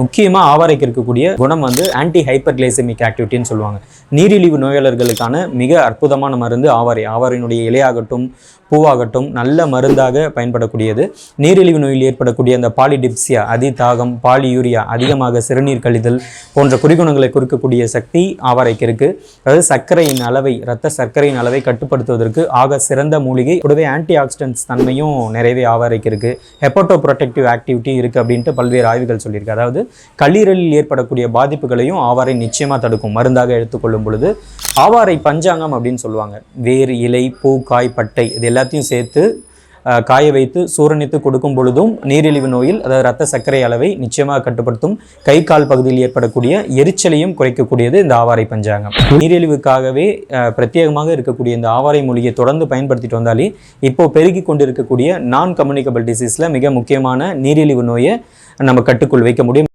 முக்கியமாக ஆவாரைக்கு இருக்கக்கூடிய குணம் வந்து ஆன்டி ஹைப்பர்கிளைசெமிக் ஆக்டிவிட்டின்னு சொல்லுவாங்க. நீரிழிவு நோயாளர்களுக்கான மிக அற்புதமான மருந்து ஆவாரை. ஆவாரினுடைய இலையாகட்டும் பூவாகட்டும் நல்ல மருந்தாக பயன்படக்கூடியது. நீரிழிவு நோயில் ஏற்படக்கூடிய அந்த பாலிடிப்சியா, அதிதாகம், பாலியூரியா, அதிகமாக சிறுநீர் கழிதல் போன்ற குறிகுணங்களை குறிக்கக்கூடிய சக்தி ஆவாரைக்கு இருக்குது. அதாவது சர்க்கரையின் அளவை, இரத்த சர்க்கரையின் அளவை கட்டுப்படுத்துவதற்கு ஆக சிறந்த மூலிகை. கூடவே ஆன்டி ஆக்சிடென்ட்ஸ் தன்மையும் நிறையவே ஆவாரைக்கு இருக்குது. ஹெப்படோ ப்ரொடெக்டிவ் ஆக்டிவிட்டி இருக்குது அப்படின்ட்டு பல்வேறு ஆய்வுகள் சொல்லியிருக்கு. அதாவது கல்லீரலில் ஏற்படக்கூடிய பாதிப்புகளையும் ஆவாரை நிச்சயமாக தடுக்கும் மருந்தாக எடுத்துக்கொள்ளும் பொழுது. ஆவாரை பஞ்சாங்கம் அப்படின்னு சொல்லுவாங்க. வேறு, இலை, பூ, காய், பட்டை இது எல்லாத்தையும் சேர்த்து காய வைத்து சூரணித்து கொடுக்கும் பொழுதும் நீரிழிவு நோயில், அதாவது இரத்த சர்க்கரை அளவை நிச்சயமாக கட்டுப்படுத்தும். கை கால் பகுதியில் ஏற்படக்கூடிய எரிச்சலையும் குறைக்கக்கூடியது இந்த ஆவாரை பஞ்சாங்கம். நீரிழிவுக்காகவே பிரத்யேகமாக இருக்கக்கூடிய இந்த ஆவாரை மூலிகையை தொடர்ந்து பயன்படுத்திட்டு வந்தாலே இப்போ பெருகி கொண்டு இருக்கக்கூடிய நான் கம்யூனிகபிள் டிசீஸில் மிக முக்கியமான நீரிழிவு நோயை நம்ம கட்டுக்குள் வைக்க முடியும்.